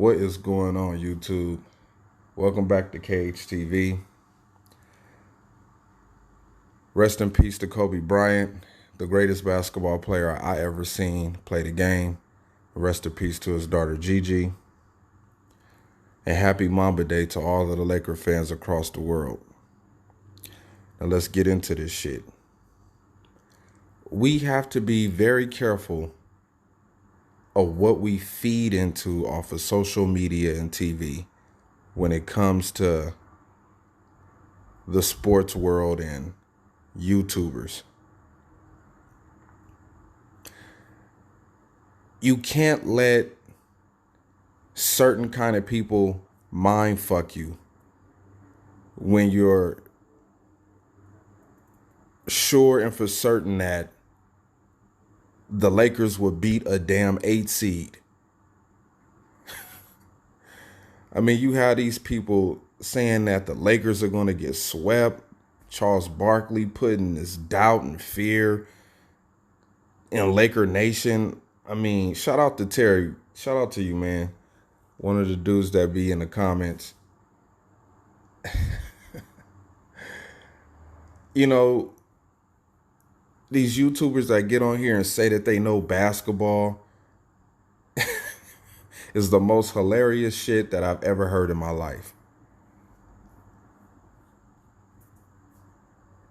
What is going on, YouTube? Welcome back to KHTV. Rest in peace to Kobe Bryant, the greatest basketball player I ever seen play the game. Rest in peace to his daughter Gigi. And happy MAMBA Day to all of the Laker fans across the world. Now let's get into this shit. We have to be very careful of what we feed into off of social media and TV when it comes to the sports world and YouTubers. You can't let certain kind of people mind fuck you when you're sure and for certain that the Lakers would beat a damn 8 seed. I mean, you have these people saying that the Lakers are going to get swept. Charles Barkley putting this doubt and fear in Laker Nation. I mean, shout out to Terry. Shout out to you, man. One of the dudes that be in the comments. You know, these YouTubers that get on here and say that they know basketball is the most hilarious shit that I've ever heard in my life.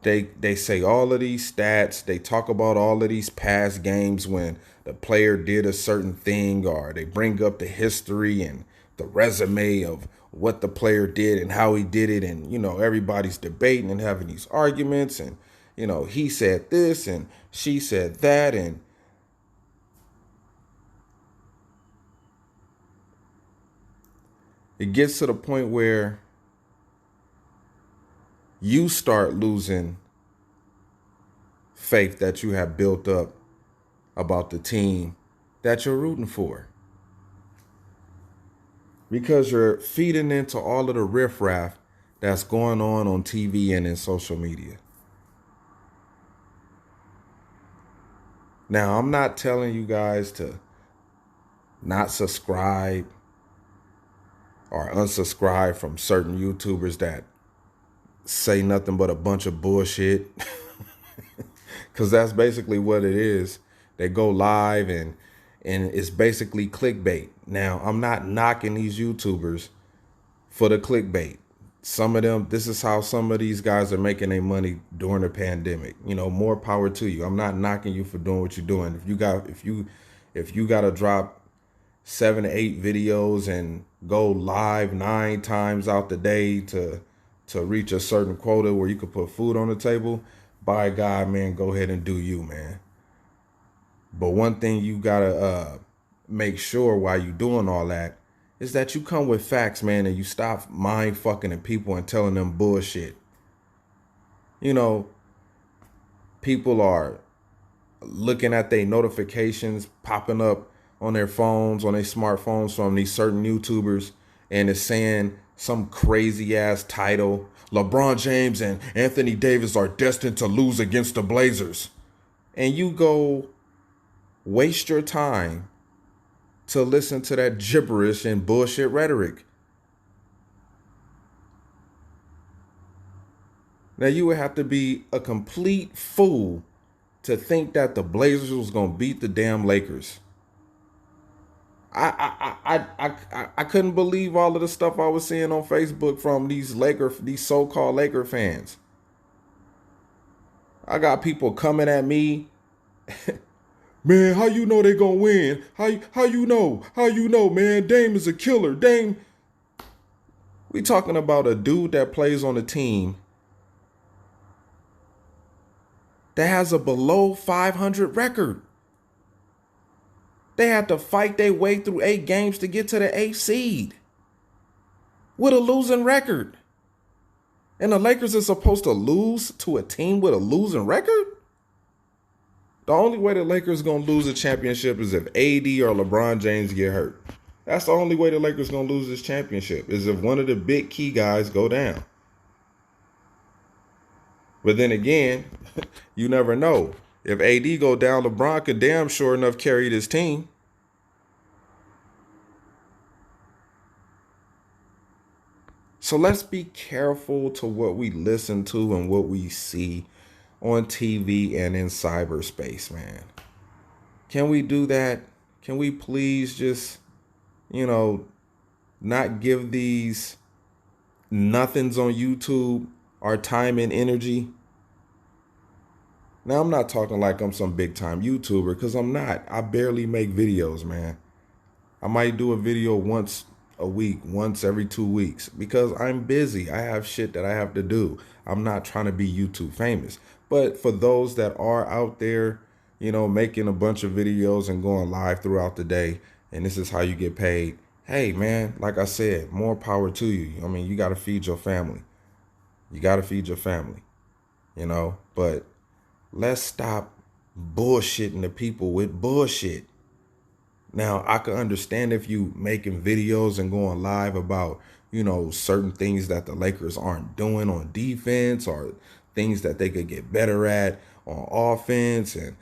They say all of these stats. They talk about all of these past games when the player did a certain thing, or they bring up the history and the resume of what the player did and how he did it. And, you know, everybody's debating and having these arguments. And, you know, he said this and she said that. And it gets to the point where you start losing faith that you have built up about the team that you're rooting for, because you're feeding into all of the riffraff that's going on TV and in social media. Now, I'm not telling you guys to not subscribe or unsubscribe from certain YouTubers that say nothing but a bunch of bullshit, because that's basically what it is. They go live and it's basically clickbait. Now, I'm not knocking these YouTubers for the clickbait. Some of them, this is how some of these guys are making their money during the pandemic. You know, more power to you. I'm not knocking you for doing what you're doing. If you got to drop 7 to 8 videos and go live 9 times out the day to reach a certain quota where you could put food on the table, by God, man, go ahead and do you, man. But one thing you gotta make sure while you doing all that is that you come with facts, man, and you stop mind fucking at people and telling them bullshit. You know, people are looking at their notifications popping up on their phones, on their smartphones from these certain YouTubers, and it's saying some crazy ass title: LeBron James and Anthony Davis are destined to lose against the Blazers. And you go waste your time to listen to that gibberish and bullshit rhetoric. Now, you would have to be a complete fool to think that the Blazers was going to beat the damn Lakers. I couldn't believe all of the stuff I was seeing on Facebook from these so-called Laker fans. I got people coming at me. Man, how you know they gonna win? How you know? How you know, man? Dame is a killer. Dame. We talking about a dude that plays on a team that has a below 500 record. They had to fight their way through 8 games to get to the 8th seed with a losing record. And the Lakers are supposed to lose to a team with a losing record? The only way the Lakers going to lose a championship is if AD or LeBron James get hurt. That's the only way the Lakers going to lose this championship, is if one of the big key guys go down. But then again, you never know. If AD go down, LeBron could damn sure enough carry this team. So let's be careful to what we listen to and what we see on TV and in cyberspace, man. Can we do that? Can we please just, you know, not give these nothings on YouTube our time and energy? Now, I'm not talking like I'm some big time YouTuber, because I'm not. I barely make videos, man. I might do a video once a week, once every 2 weeks, because I'm busy. I have shit that I have to do. I'm not trying to be YouTube famous. But for those that are out there, making a bunch of videos and going live throughout the day, and this is how you get paid. Hey, man, like I said, more power to you. I mean, you got to feed your family. You got to feed your family, but let's stop bullshitting the people with bullshit. Now, I can understand if you making videos and going live about, certain things that the Lakers aren't doing on defense, or things that they could get better at on offense, and,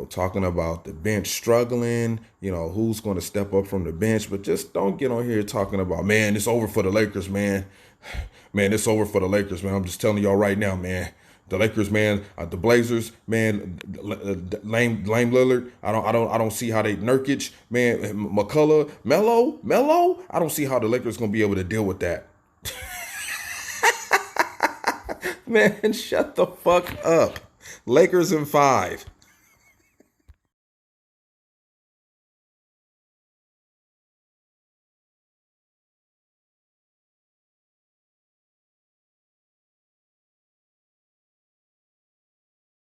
talking about the bench struggling, who's going to step up from the bench. But just don't get on here talking about, man, it's over for the Lakers, man. Man, it's over for the Lakers, man. I'm just telling y'all right now, man. The Lakers, man, the Blazers, man, Lame Lillard. I don't see how they Nurkic, man, McCullough, Melo. I don't see how the Lakers gonna be able to deal with that. Man, shut the fuck up. Lakers in 5.